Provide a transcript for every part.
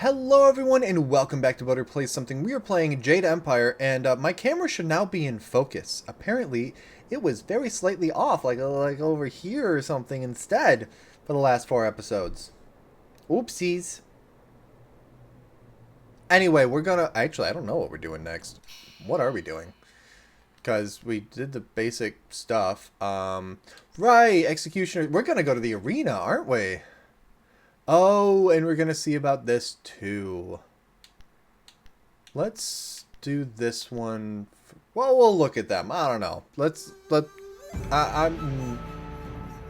Hello everyone and welcome back to Butter Plays Something. We are playing Jade Empire and my camera should now be in focus. Apparently it was very slightly off, like over here or something instead for the last 4 episodes. Oopsies. Anyway, we're gonna... Actually, I don't know what we're doing next. What are we doing? Because we did the basic stuff. Right, Executioner. We're gonna go to the arena, aren't we? Oh, and we're going to see about this too. Let's do this one. Well, we'll look at them. I don't know.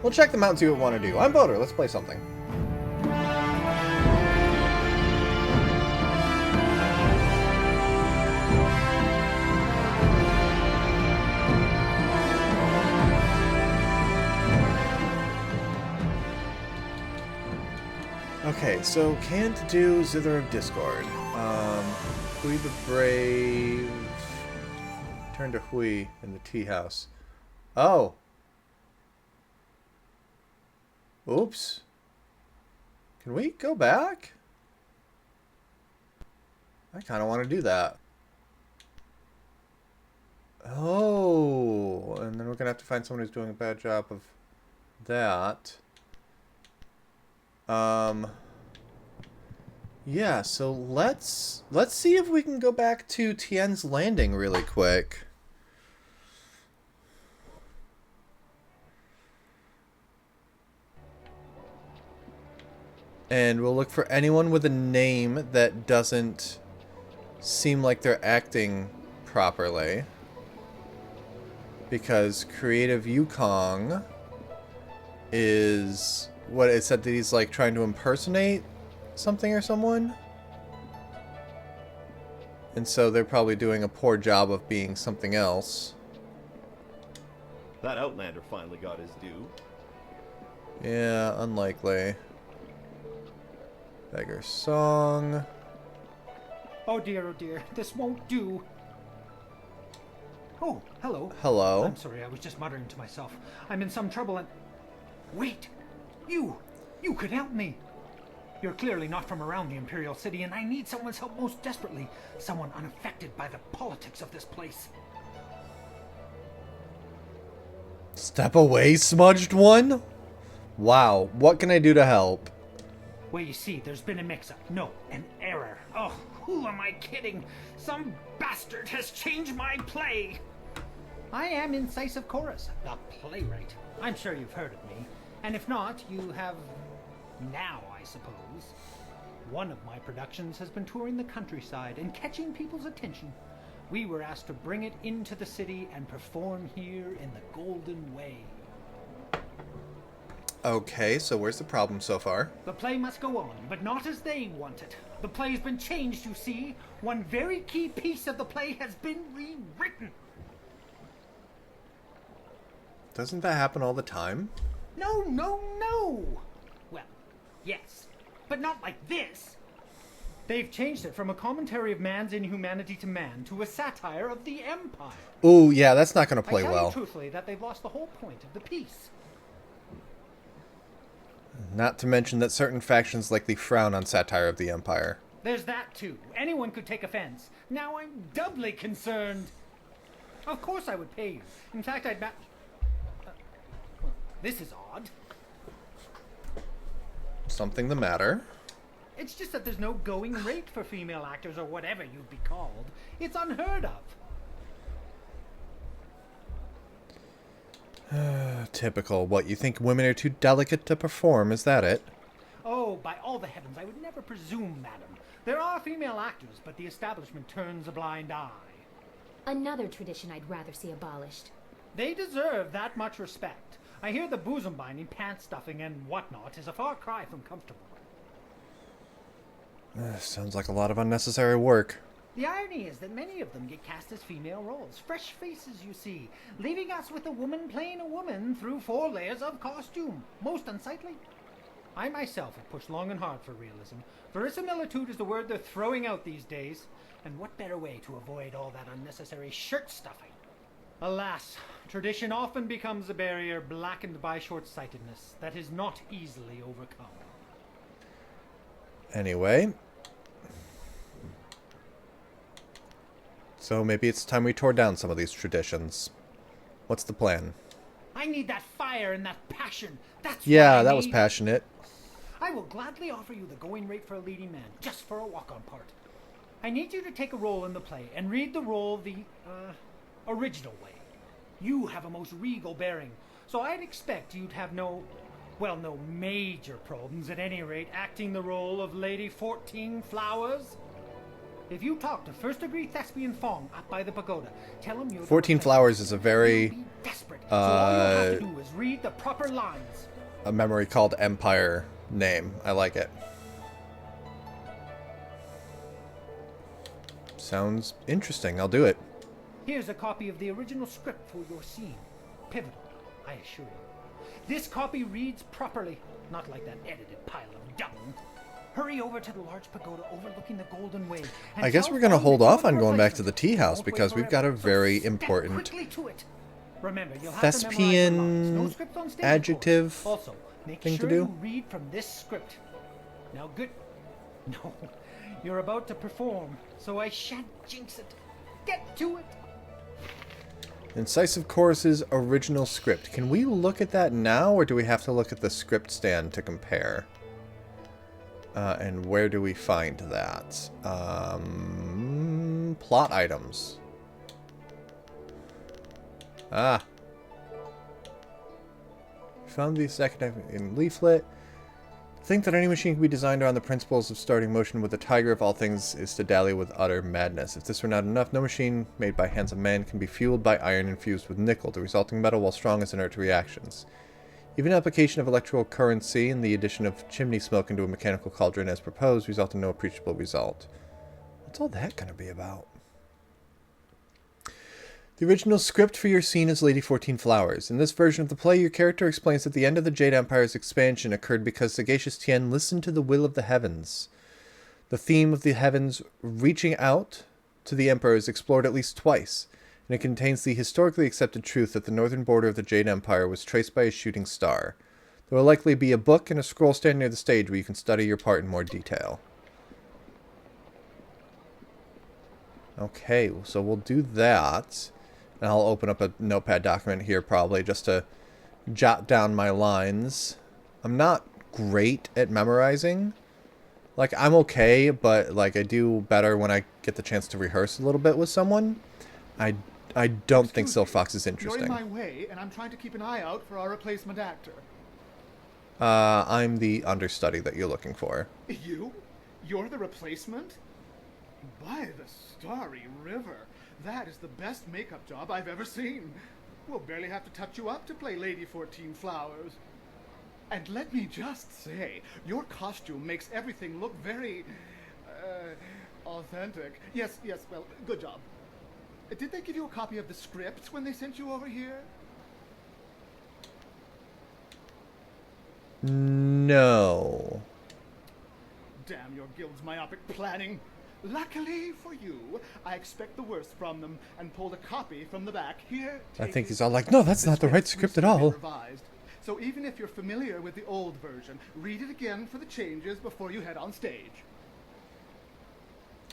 We'll check them out and see what we want to do. I'm Voter. Let's play something. Okay, so can't do Zither of Discord. Hui the Brave. Turn to Hui in the tea house. Oh. Oops. Can we go back? I kind of want to do that. Oh, and then we're going to have to find someone who's doing a bad job of that. Yeah, so let's see if we can go back to Tien's Landing really quick. And we'll look for anyone with a name that doesn't seem like they're acting properly. Because Creative Yukong is... What, it said that he's like trying to impersonate something or someone? And so they're probably doing a poor job of being something else. That Outlander finally got his due. Yeah, unlikely. Beggar Song. Oh dear, this won't do. Oh, hello. Hello. I'm sorry, I was just muttering to myself. I'm in some trouble and... Wait! You could help me! You're clearly not from around the Imperial City, and I need someone's help most desperately. Someone unaffected by the politics of this place. Step away, smudged one? Wow, what can I do to help? Well, you see, there's been a mix-up. No, an error. Oh, who am I kidding? Some bastard has changed my play! I am Incisive Chorus, the playwright. I'm sure you've heard of me. And if not, you have... now, I suppose. One of my productions has been touring the countryside and catching people's attention. We were asked to bring it into the city and perform here in the Golden Way. Okay, so where's the problem so far? The play must go on, but not as they want it. The play's been changed, you see. One very key piece of the play has been rewritten. Doesn't that happen all the time? No! Well, yes, but not like this. They've changed it from a commentary of man's inhumanity to man to a satire of the Empire. Ooh, yeah, that's not going to play I tell well. you truthfully that they've lost the whole point of the piece. Not to mention that certain factions likely frown on satire of the Empire. There's that too. Anyone could take offense. Now I'm doubly concerned. Of course I would pay you. In fact, I'd match... well, this is odd. Something the matter? It's just that there's no going rate for female actors or whatever you'd be called. It's unheard of. Typical. What, you think women are too delicate to perform? Is that it? Oh, by all the heavens, I would never presume, madam. There are female actors, but the establishment turns a blind eye. Another tradition I'd rather see abolished. They deserve that much respect. I hear the bosom binding, pant stuffing, and whatnot is a far cry from comfortable. Sounds like a lot of unnecessary work. The irony is that many of them get cast as female roles. Fresh faces, you see, leaving us with a woman playing a woman through 4 layers of costume. Most unsightly. I myself have pushed long and hard for realism. Verisimilitude is the word they're throwing out these days. And what better way to avoid all that unnecessary shirt stuffing? Alas, tradition often becomes a barrier blackened by short-sightedness that is not easily overcome. Anyway, So maybe it's time we tore down some of these traditions. What's the plan? I need that fire and that passion. That's Yeah, what I that was need. passionate. I will gladly offer you the going rate for a leading man, just for a walk-on part. I need you to take a role in the play and read the role the original way. You have a most regal bearing, so I'd expect you'd have no major problems at any rate acting the role of Lady 14 Flowers. If you talk to first-degree thespian Fong up by the pagoda, tell him you're 14 Flowers is a very You'll be desperate, so all you'll have to do is read the proper lines. a memory called Empire name. I like it. Sounds interesting. I'll do it. Here's a copy of the original script for your scene. Pivotal, I assure you. This copy reads properly, not like that edited pile of dung. Hurry over to the large pagoda overlooking the Golden Way. And I guess tell we're going to Fong hold that off you're on the going back to replacement. the tea house Won't wait because we've got a forever, so very step important quickly to it. Remember, you'll have to memorize the lines. thespian No script on stage, of course. adjective Also, make thing to sure do. you read from this script. Now, good. No, you're about to perform, so I shan't jinx it. Get to it. Incisive Chorus's original script. Can we look at that now, or do we have to look at the script stand to compare? And where do we find that? Plot items. Ah. Found the second in leaflet. Think that any machine can be designed around the principles of starting motion with the tiger of all things is to dally with utter madness. If this were not enough, no machine made by hands of man can be fueled by iron infused with nickel, the resulting metal while strong is inert to reactions. Even application of electrical currency and the addition of chimney smoke into a mechanical cauldron as proposed result in no appreciable result. What's all that going to be about? The original script for your scene is Lady 14 Flowers. In this version of the play, your character explains that the end of the Jade Empire's expansion occurred because sagacious Tien listened to the will of the heavens. The theme of the heavens reaching out to the Emperor is explored at least twice, and it contains the historically accepted truth that the northern border of the Jade Empire was traced by a shooting star. There will likely be a book and a scroll stand near the stage where you can study your part in more detail. Okay, so we'll do that. And I'll open up a notepad document here probably just to jot down my lines. I'm not great at memorizing. Like, I'm okay, but like I do better when I get the chance to rehearse a little bit with someone. I don't think Silk Fox is interesting. You're in my way, and I'm trying to keep an eye out for our replacement actor. I'm the understudy that you're looking for. You? You're the replacement? By the starry river. That is the best makeup job I've ever seen. We'll barely have to touch you up to play Lady 14 Flowers. And let me just say, your costume makes everything look very, authentic. Yes, well, good job. Did they give you a copy of the script when they sent you over here? No. Damn your guild's myopic planning. Luckily for you, I expect the worst from them and pulled a copy from the back. Here, I take think it. he's all like, no, that's not the right script at all. Revised. So even if you're familiar with the old version, read it again for the changes before you head on stage.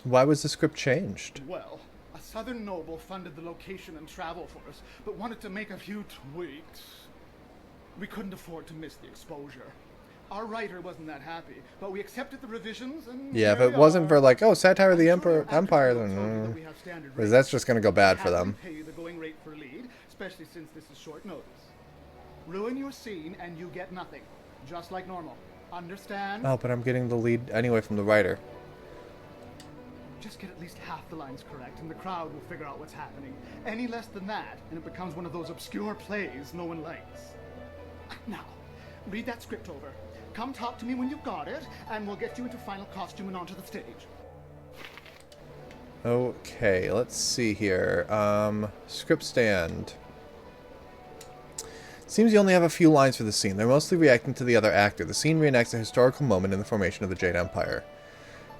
Why was the script changed? Well, a southern noble funded the location and travel for us, but wanted to make a few tweaks. We couldn't afford to miss the exposure. Our writer wasn't that happy, but we accepted the revisions and Yeah, if here it we wasn't are. for like, oh, satire of the I'm sure Empire, actors will tell you that then we have standard because rates. that's just gonna go bad for Happily them. pay you the going rate for lead, especially since this is short notice. Ruin your scene and you get nothing, just like normal. Understand? Oh, but I'm getting the lead anyway from the writer. Just get at least half the lines correct, and the crowd will figure out what's happening. Any less than that, and it becomes one of those obscure plays no one likes. Now, read that script over. Come talk to me when you've got it, and we'll get you into final costume and onto the stage. Okay, let's see here. Script stand. Seems you only have a few lines for the scene. They're mostly reacting to the other actor. The scene reenacts a historical moment in the formation of the Jade Empire.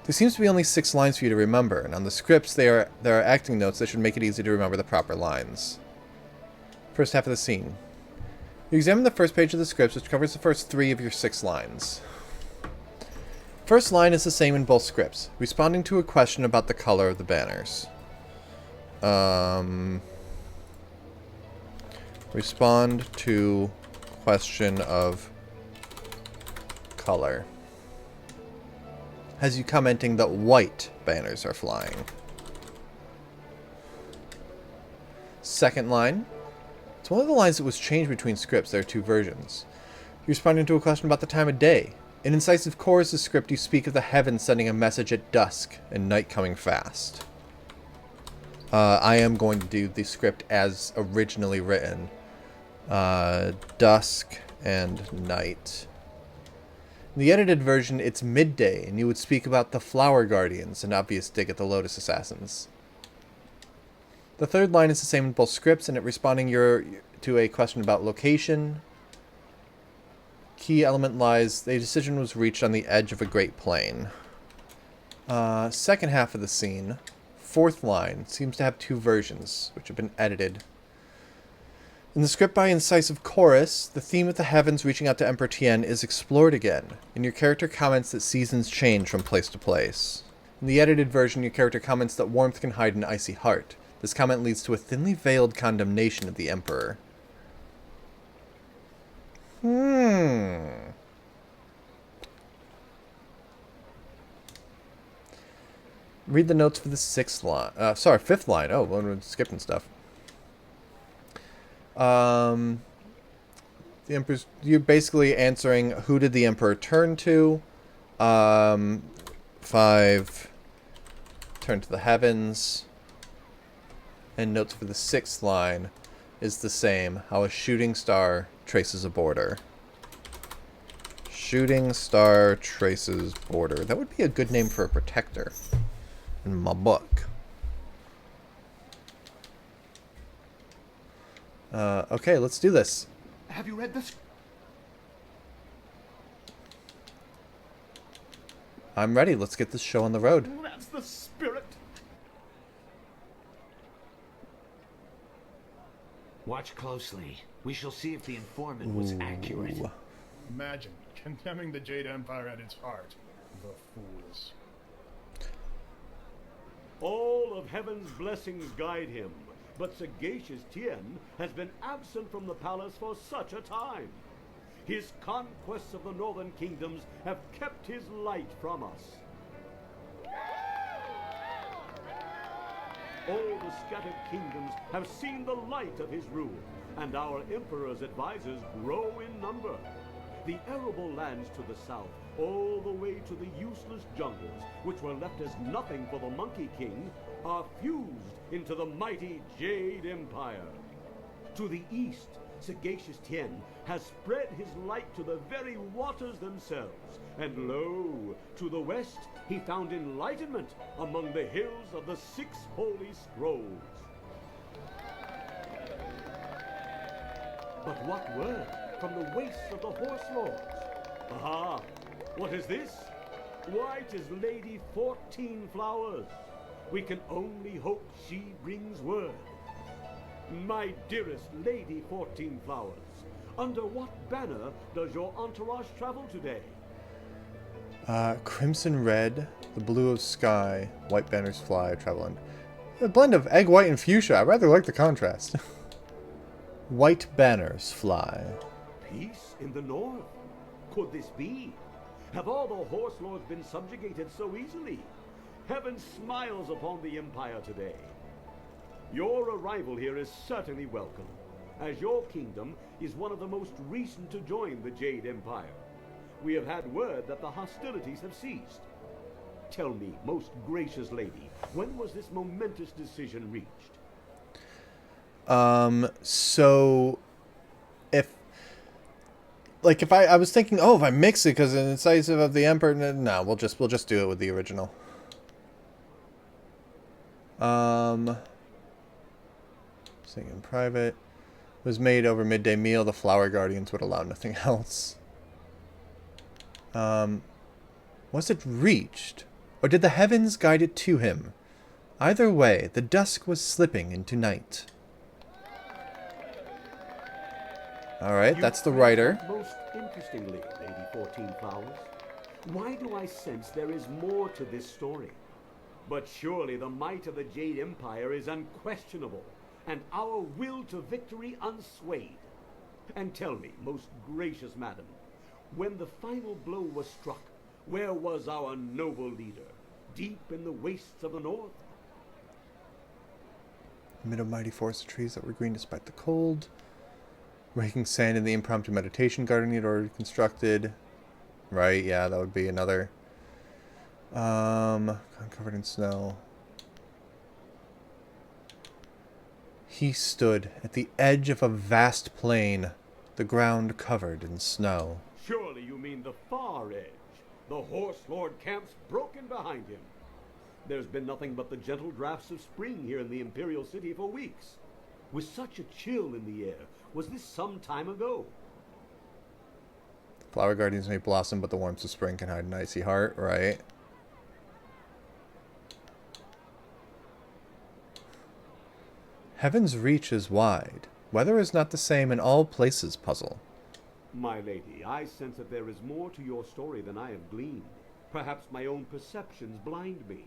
There seems to be only 6 lines for you to remember, and on the scripts there are acting notes that should make it easy to remember the proper lines. First half of the scene. You examine the first page of the scripts, which covers the first 3 of your 6 lines. First line is the same in both scripts, responding to a question about the color of the banners. Respond to question of color. Has you commenting that white banners are flying. Second line. It's one of the lines that was changed between scripts. There are two versions. You're responding to a question about the time of day. In Incisive Chorus' script, you speak of the heavens sending a message at dusk and night coming fast. I am going to do the script as originally written. Dusk and night. In the edited version, it's midday, and you would speak about the Flower Guardians, an obvious dig at the Lotus Assassins. The third line is the same in both scripts, and it responding to a question about location. Key element lies, a decision was reached on the edge of a great plain. Second half of the scene, fourth line, seems to have two versions, which have been edited. In the script by Incisive Chorus, the theme of the heavens reaching out to Emperor Tien is explored again, and your character comments that seasons change from place to place. In the edited version, your character comments that warmth can hide an icy heart. This comment leads to a thinly veiled condemnation of the Emperor. Read the notes for the fifth line. Oh, we're skipping stuff. The Emperor's, you're basically answering who did the Emperor turn to. 5, turn to the heavens. And notes for the sixth line is the same. How a shooting star traces a border. Shooting star traces border. That would be a good name for a protector in my book. Okay, let's do this. Have you read this? I'm ready. Let's get this show on the road. That's the spirit. Watch closely. We shall see if the informant was accurate. Imagine condemning the Jade Empire at its heart. The fools. All of heaven's blessings guide him, but sagacious Tien has been absent from the palace for such a time. His conquests of the northern kingdoms have kept his light from us. All the scattered kingdoms have seen the light of his rule, and our emperor's advisors grow in number. The arable lands to the south, all the way to the useless jungles, which were left as nothing for the Monkey King, are fused into the mighty Jade Empire. To the east, sagacious Tien has spread his light to the very waters themselves, and lo, to the west he found enlightenment among the hills of the 6 holy scrolls. But what word from the wastes of the Horse Lords? Aha! What is this? Why, 'tis Lady 14 Flowers. We can only hope she brings word. My dearest Lady 14 Flowers, under what banner does your entourage travel today? Crimson red, the blue of sky, white banners fly, traveling. A blend of egg white and fuchsia. I rather like the contrast. White banners fly. Peace in the north? Could this be? Have all the Horse Lords been subjugated so easily? Heaven smiles upon the Empire today. Your arrival here is certainly welcome, as your kingdom is one of the most recent to join the Jade Empire. We have had word that the hostilities have ceased. Tell me, most gracious lady, when was this momentous decision reached? So if I was thinking, oh, if I mix it because it's Incisive of the Emperor, no, we'll just do it with the original. Sing in private. Was made over midday meal. The Flower Guardians would allow nothing else. Was it reached? Or did the heavens guide it to him? Either way, the dusk was slipping into night. Alright, that's the writer. Most interestingly, Lady 14 Flowers, why do I sense there is more to this story? But surely the might of the Jade Empire is unquestionable, and our will to victory unswayed. And tell me, most gracious madam, when the final blow was struck, where was our noble leader? Deep in the wastes of the north? Amid a mighty forest of trees that were green despite the cold. Raking sand in the impromptu meditation garden he'd already constructed. Right, yeah, that would be another. Covered in snow. He stood at the edge of a vast plain, the ground covered in snow. Surely you mean the far edge. The Horse Lord camp's broken behind him. There's been nothing but the gentle drafts of spring here in the Imperial City for weeks. With such a chill in the air, was this some time ago? Flower guardians may blossom, but the warmth of spring can hide an icy heart, right? Heaven's reach is wide. Weather is not the same in all places, puzzle. My lady, I sense that there is more to your story than I have gleaned. Perhaps my own perceptions blind me.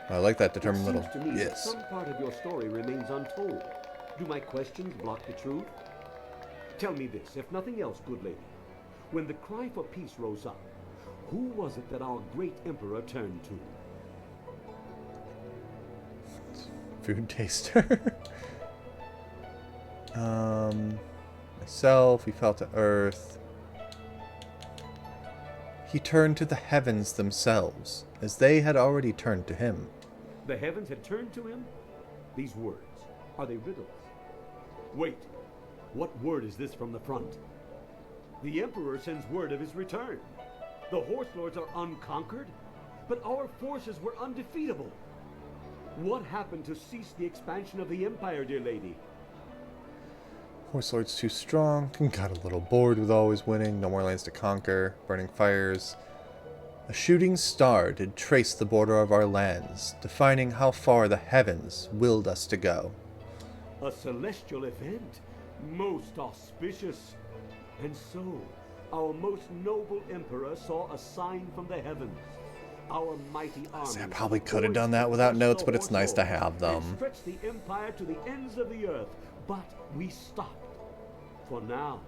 I like that determined It little. seems to me that Yes. some part of your story remains untold. Do my questions block the truth? Tell me this, if nothing else, good lady. When the cry for peace rose up, who was it that our great emperor turned to? Food taster. Myself, he fell to earth. He turned to the heavens themselves, as they had already turned to him. The heavens had turned to him? These words, are they riddles? Wait, what word is this from the front? The Emperor sends word of his return. The Horse Lords are unconquered, but our forces were undefeatable. What happened to cease the expansion of the Empire, dear lady? Horse Lord's too strong, and got a little bored with always winning. No more lands to conquer, burning fires. A shooting star did trace the border of our lands, defining how far the heavens willed us to go. A celestial event, most auspicious. And so, our most noble emperor saw a sign from the heavens. Our mighty army I probably could have done that without notes, but it's nice to have them. And stretched the empire to the ends of the earth, but we stopped. For now,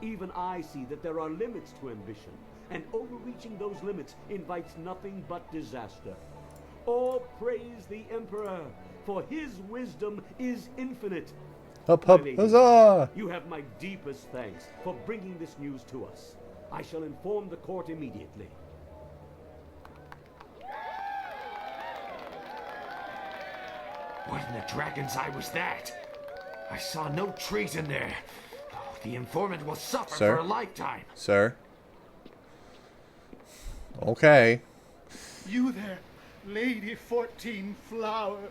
even I see that there are limits to ambition, and overreaching those limits invites nothing but disaster. All praise the emperor, for his wisdom is infinite. Hup, My hup, lady, huzzah! you have my deepest thanks for bringing this news to us. I shall inform the court immediately. What in the dragon's eye was that? I saw no treason there. Oh, the informant will suffer Sir? for a lifetime. Sir? Okay. You there, Lady 14 Flowers.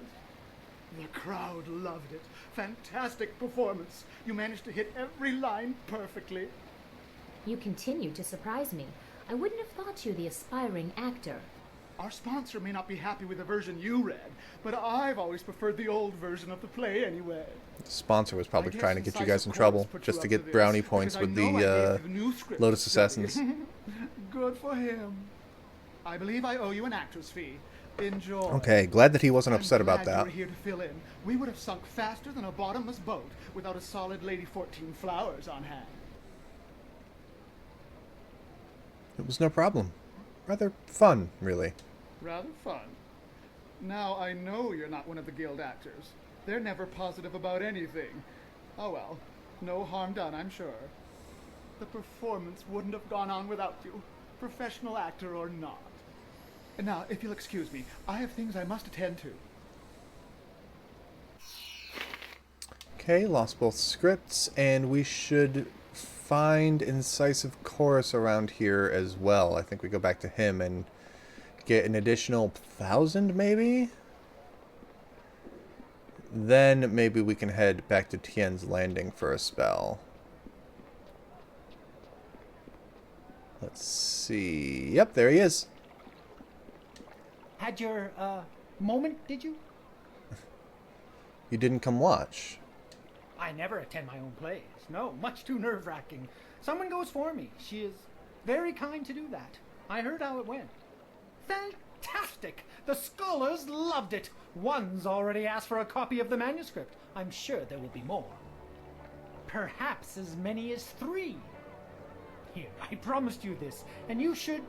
The crowd loved it. Fantastic performance. You managed to hit every line perfectly. You continue to surprise me. I wouldn't have thought you the aspiring actor. Our sponsor may not be happy with the version you read, but I've always preferred the old version of the play anyway. The sponsor was probably I guess trying to get you Incisive guys in Chorus trouble, put just you to up get this, brownie because points I with know I the gave you the new script Lotus to study. Assassins. Good for him. I believe I owe you an actor's fee. Enjoy. Okay, glad that he wasn't upset I'm about glad that. You were here to fill in. We would have sunk faster than a bottomless boat without a solid Lady 14 Flowers on hand. It was no problem. Rather fun, really. Rather fun. Now I know you're not one of the guild actors. They're never positive about anything. Oh well, no harm done, I'm sure. The performance wouldn't have gone on without you, professional actor or not. And now, if you'll excuse me, I have things I must attend to. Okay, lost both scripts, and we should find Incisive Chorus around here as well. I think we go back to him and get an additional 1,000, maybe? Then maybe we can head back to Tien's Landing for a spell. Let's see. Yep, there he is. Had your, moment, did you? You didn't come watch. I never attend my own plays. No, much too nerve-wracking. Someone goes for me. She is very kind to do that. I heard how it went. Fantastic! The scholars loved it. One's already asked for a copy of the manuscript. I'm sure there will be more. Perhaps as many as 3. Here, I promised you this, and you should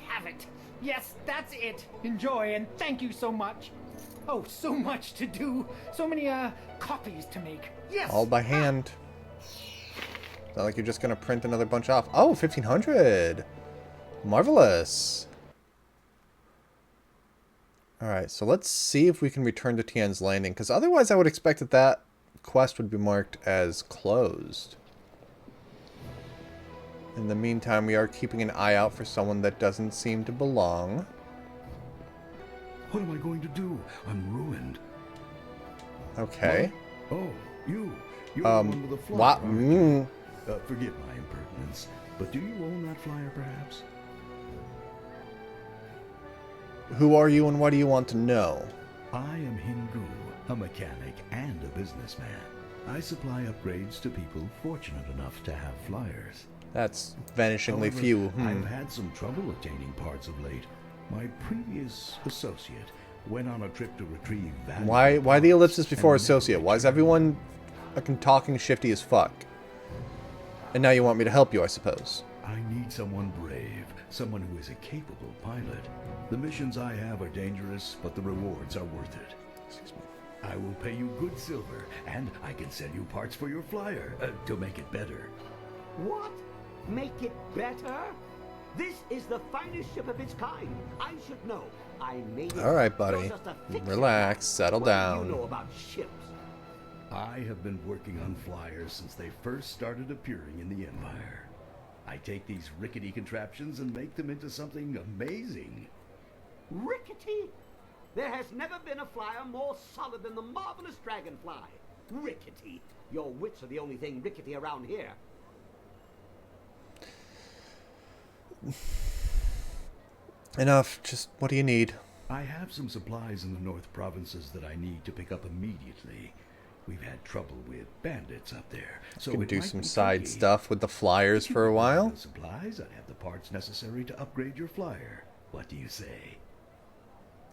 have it. Yes, that's it. Enjoy, and thank you so much. Oh, so much to do. So many, copies to make. Yes! All by hand. Not like you're just gonna print another bunch off. Oh, 1500! Marvelous! Alright, so let's see if we can return to Tian's Landing, because otherwise I would expect that that quest would be marked as closed. In the meantime, we are keeping an eye out for someone that doesn't seem to belong. What am I going to do? I'm ruined. Okay. What? Oh, you're the one with the flyer. What? Forgive my impertinence, but do you own that flyer, perhaps? Who are you and what do you want to know? I am Hingu, a mechanic and a businessman. I supply upgrades to people fortunate enough to have flyers. That's vanishingly However, few. I've had some trouble obtaining parts of late. My previous associate went on a trip to retrieve valuable Why the ellipsis parts before and associate? never Why is returned. everyone fucking talking shifty as fuck? And now you want me to help you, I suppose. I need someone brave, someone who is a capable pilot. The missions I have are dangerous, but the rewards are worth it. Excuse me. I will pay you good silver, and I can send you parts for your flyer to make it better. What? Make it better? This is the finest ship of its kind. I should know. I made it. All right, buddy. You're just a fixer. Relax, settle What down. do you know about ships? I have been working on flyers since they first started appearing in the Empire. I take these rickety contraptions and make them into something amazing. Rickety? There has never been a flyer more solid than the marvelous dragonfly. Rickety. Your wits are the only thing rickety around here. Enough. Just what do you need? I have some supplies in the North Provinces that I need to pick up immediately. We've had trouble with bandits up there, so Can it do might some be side tricky. stuff with the flyers If you for a could while. find the supplies, I'd have the parts necessary to upgrade your flyer. What do you say?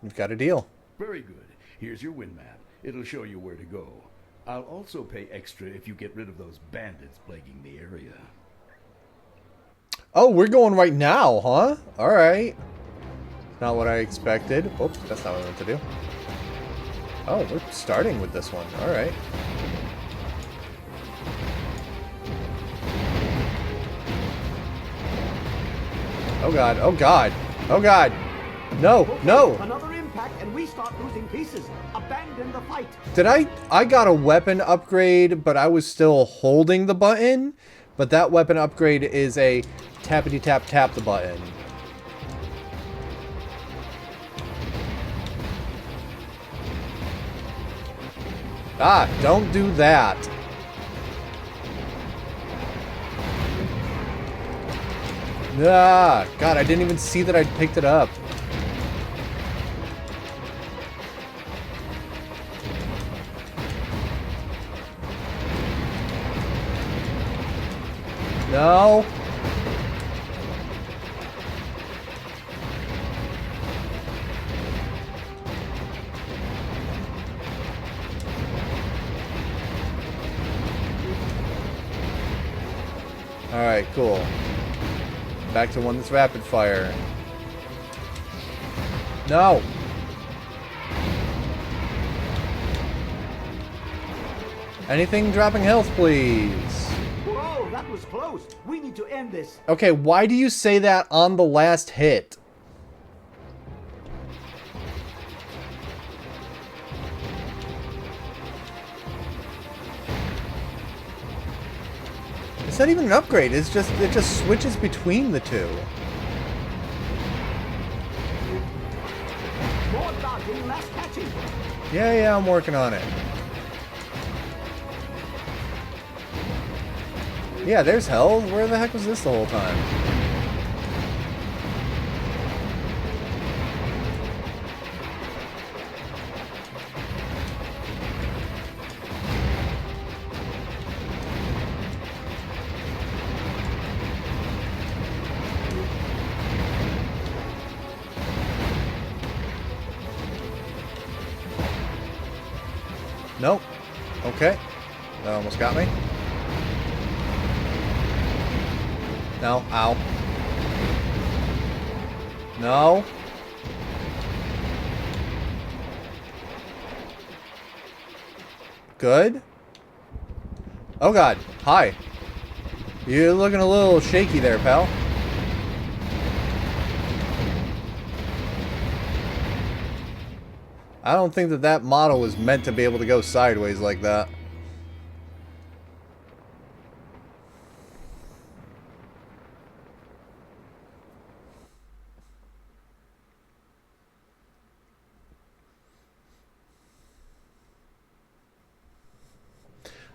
You've got a deal. Very good. Here's your wind map. It'll show you where to go. I'll also pay extra if you get rid of those bandits plaguing the area. Oh, we're going right now, huh? Alright. Not what I expected. Oops, that's not what I meant to do. Oh, we're starting with this one. Alright. Oh god, oh god, oh god! No, no! Another impact and we start losing pieces. Abandon the fight. Did I got a weapon upgrade, but I was still holding the button? But that weapon upgrade is a tappity tap tap the button. Ah, don't do that. Ah, God, I didn't even see that I picked it up. No. Alright, cool. Back to one that's rapid fire. No! Anything dropping health, please. Whoa, that was close. We need to end this. Okay, why do you say that on the last hit? It's not even an upgrade, it just switches between the two. More dodging, less catching. Yeah, I'm working on it. Yeah, there's hell. Where the heck was this the whole time? Nope. Okay. That almost got me. No. Ow. No. Good. Oh god. Hi. You're looking a little shaky there, pal. I don't think that that model was meant to be able to go sideways like that.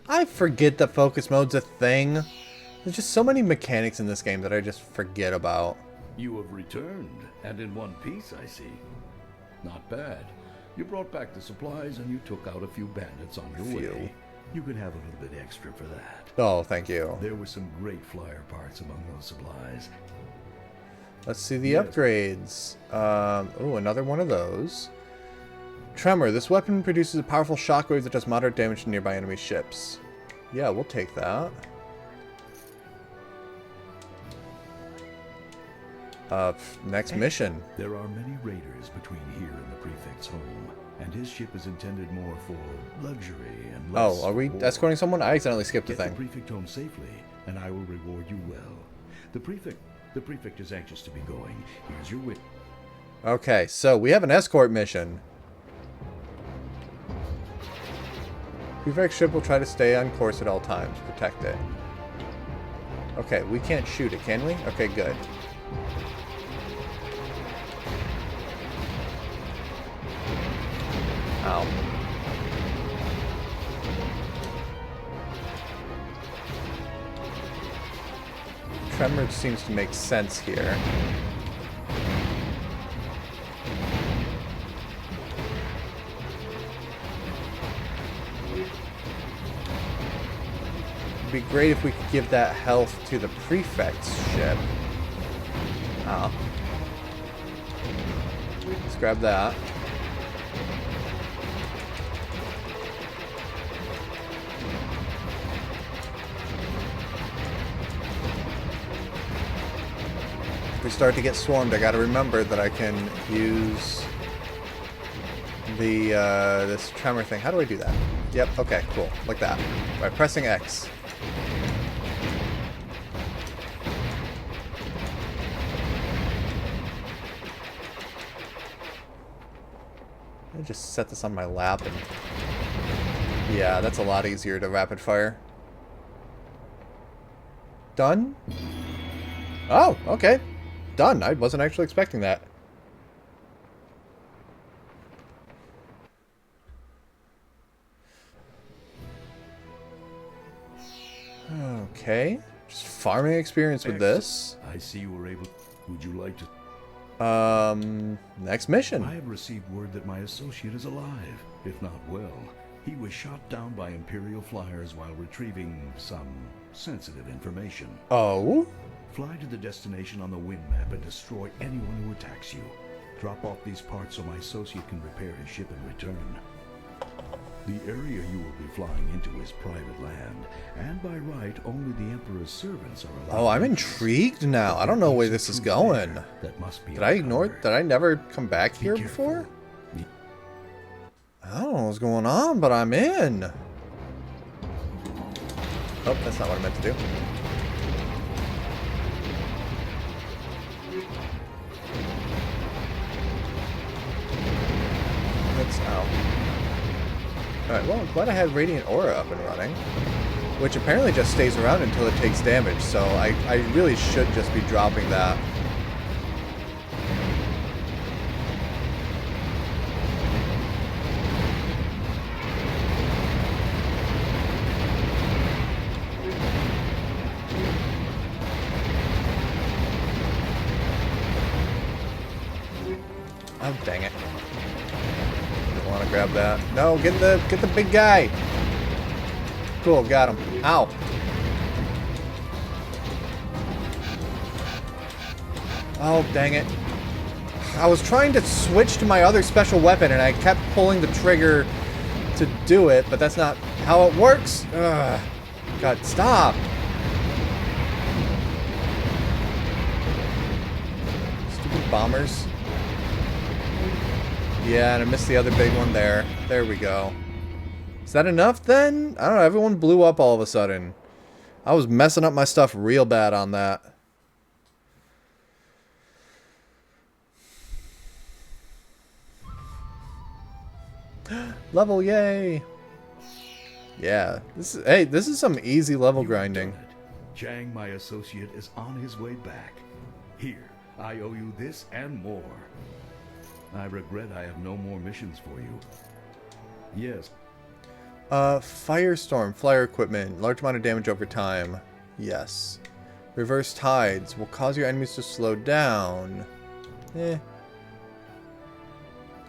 I forget that focus mode's a thing. There's just so many mechanics in this game that I just forget about. You have returned, and in one piece, I see. Not bad. You brought back the supplies, and you took out a few bandits on your way. You can have a little bit extra for that. Oh, thank you. There were some great flyer parts among those supplies. Let's see the upgrades. Oh, another one of those. Tremor. This weapon produces a powerful shockwave that does moderate damage to nearby enemy ships. Yeah, we'll take that. Next mission. There are many raiders between here and the prefect's home, and his ship is intended more for luxury and less. Oh, are we war. escorting someone? I accidentally skipped a Get thing. the prefect home safely, and I will reward you well. The prefect is anxious to be going. Here's your wit. Okay, so we have an escort mission. Prefect ship will try to stay on course at all times. Protect it. Okay, we can't shoot it, can we? Okay, good. Ow. Tremor seems to make sense here. It'd be great if we could give that health to the prefect's ship. Oh. Let's grab that. If we start to get swarmed, I gotta remember that I can use the this tremor thing. How do I do that? Yep, okay, cool. Like that. By pressing X. I just set this on my lap and... Yeah, that's a lot easier to rapid fire. Done? Oh, okay. Done. I wasn't actually expecting that. Okay. Just farming experience with this. I see you were able... Would you like to... Next mission. I have received word that my associate is alive, if not well. He was shot down by Imperial flyers while retrieving some sensitive information. Oh? Fly to the destination on the wind map and destroy anyone who attacks you. Drop off these parts so my associate can repair his ship and return. The area you will be flying into is private land, and by right, only the Emperor's servants are allowed. Oh, I'm intrigued now. I don't know where this is going. That must be. Did I ignore it? Did I never come back here before? Be- I don't know what's going on, but I'm in. Oh, that's not what I meant to do. That's out. Alright, well, I'm glad I had Radiant Aura up and running. Which apparently just stays around until it takes damage, so I really should just be dropping that. Oh, dang it. Didn't want to grab that. No, get the big guy. Cool, got him. Ow. Oh, dang it. I was trying to switch to my other special weapon and I kept pulling the trigger to do it, but that's not how it works. Ugh. God, stop. Stupid bombers. Yeah, and I missed the other big one there. There we go. Is that enough then? I don't know. Everyone blew up all of a sudden. I was messing up my stuff real bad on that. Level, yay! Yeah, this is some easy level grinding. Jang, my associate, is on his way back. Here, I owe you this and more. I regret I have no more missions for you. Yes. Firestorm, flyer equipment, large amount of damage over time. Yes. Reverse tides will cause your enemies to slow down. Eh.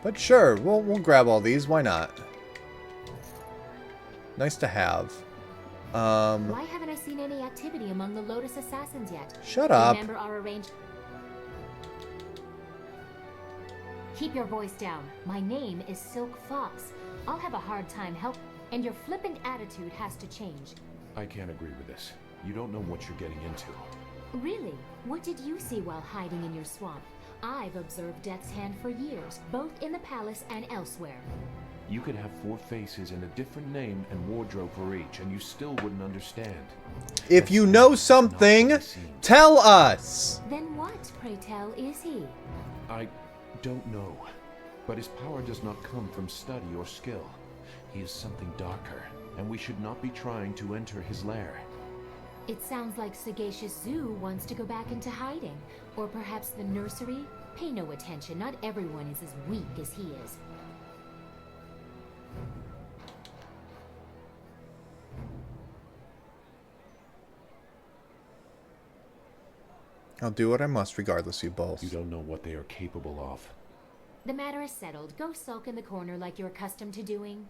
But sure, we'll grab all these. Why not? Nice to have. Why haven't I seen any activity among the Lotus Assassins yet? Shut up. Remember our Keep your voice down. My name is Silk Fox. I'll have a hard time and your flippant attitude has to change. I can't agree with this. You don't know what you're getting into. Really? What did you see while hiding in your swamp? I've observed Death's Hand for years, both in the palace and elsewhere. You could have 4 faces and a different name and wardrobe for each, and you still wouldn't understand. If you know something, tell us! Then what, pray tell, is he? I don't know, but his power does not come from study or skill. He is something darker, and we should not be trying to enter his lair. It sounds like Sagacious Zoo wants to go back into hiding. Or perhaps the nursery? Pay no attention, not everyone is as weak as he is. I'll do what I must regardless, you both. You don't know what they are capable of. The matter is settled. Go sulk in the corner like you're accustomed to doing.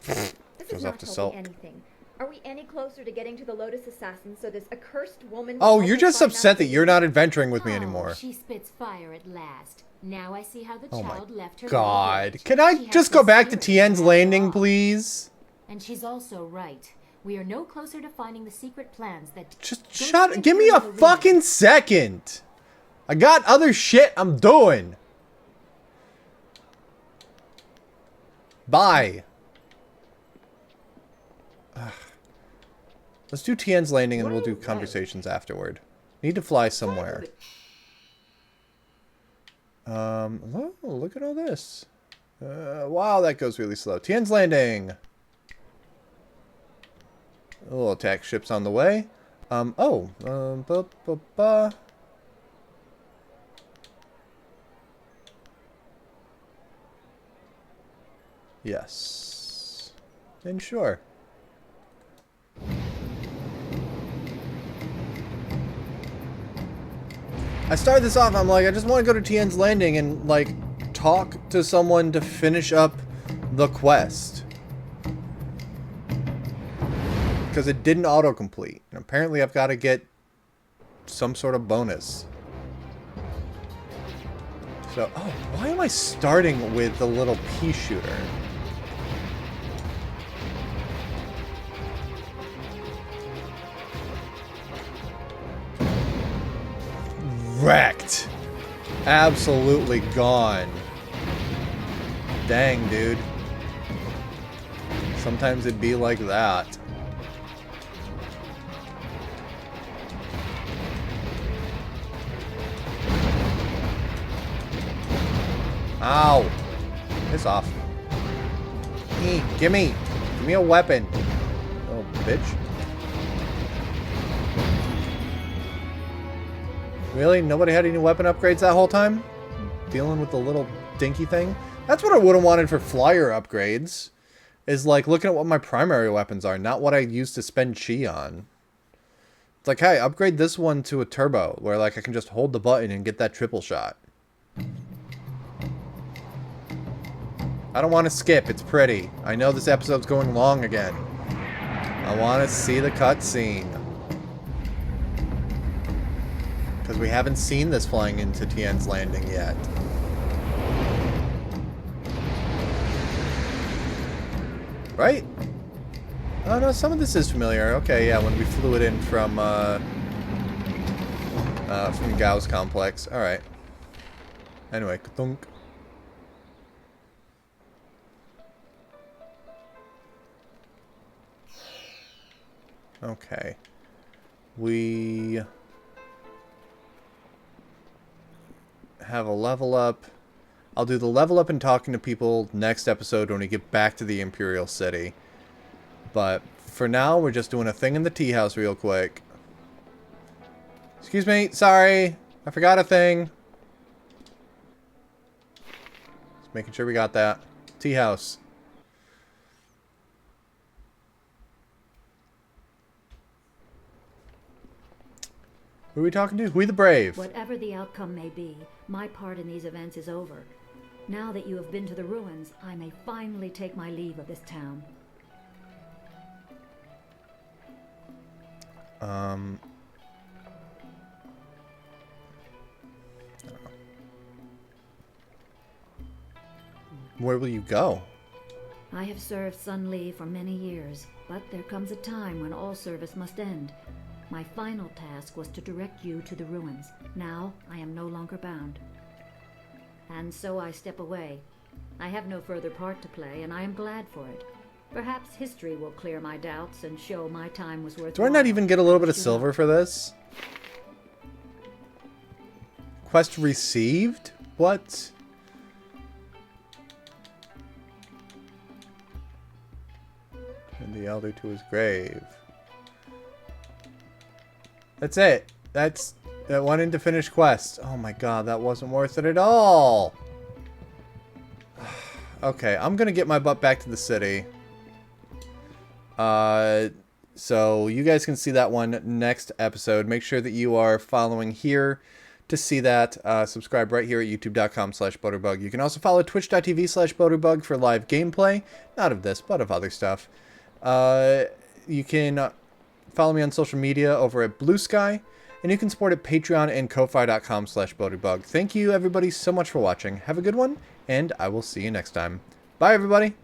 This Goes is off not to helping sulk. anything. Are we any closer to getting to the Lotus Assassins so this accursed woman... Oh, will you're also just find upset out that who you're we- not adventuring with me Oh, anymore. she spits fire at last. Now I see how the Oh my child left her. God. little Can village. I She has just the go back to spirit Tien's after Landing, all. please? And she's also right. We are no closer to finding the secret plans that... Just Go shut. to Give me a Imperial Arena. fucking second. I got other shit I'm doing. Bye. Ugh. Let's do Tien's Landing and we'll do conversations afterward. Need to fly somewhere. Oh, look at all this. Wow, that goes really slow. Tien's Landing. A little attack ships on the way. Yes. Then sure. I started this off, I'm like, I just want to go to Tien's Landing and, like, talk to someone to finish up the quest. Because it didn't autocomplete. And apparently I've got to get some sort of bonus. So, oh, why am I starting with the little pea shooter? Wrecked. Absolutely gone. Dang, dude. Sometimes it'd be like that. Ow. Piss off. Hey, gimme a weapon. Oh, bitch. Really? Nobody had any weapon upgrades that whole time? Dealing with the little dinky thing? That's what I would have wanted for flyer upgrades. Is like looking at what my primary weapons are, not what I used to spend chi on. It's like, hey, upgrade this one to a turbo, where like I can just hold the button and get that triple shot. I don't want to skip, it's pretty. I know this episode's going long again. I want to see the cutscene. Because we haven't seen this flying into Tien's Landing yet. Right? Oh no, some of this is familiar. Okay, yeah, when we flew it in from Gao's complex. Alright. Anyway, ka-thunk. Okay. We have a level up. I'll do the level up and talking to people next episode when we get back to the Imperial City. But for now, we're just doing a thing in the tea house real quick. Excuse me, sorry. I forgot a thing. Just making sure we got that. Tea house. Who are we talking to? Hui the Brave. Whatever the outcome may be, my part in these events is over. Now that you have been to the ruins, I may finally take my leave of this town. Where will you go? I have served Sun Li for many years, but there comes a time when all service must end. My final task was to direct you to the ruins. Now, I am no longer bound. And so I step away. I have no further part to play, and I am glad for it. Perhaps history will clear my doubts and show my time was worth. Do I not even get a little bit of silver for this? Quest received? What? And the elder to his grave. That's it. That one into finish quest. Oh my god, that wasn't worth it at all. Okay, I'm gonna get my butt back to the city. So you guys can see that one next episode. Make sure that you are following here to see that. Subscribe right here at youtube.com/Butterbug. You can also follow twitch.tv/Butterbug for live gameplay. Not of this, but of other stuff. You can follow me on social media over at Blue Sky. And you can support at Patreon and Ko-Fi.com/Butterbug. Thank you everybody so much for watching. Have a good one, and I will see you next time. Bye everybody!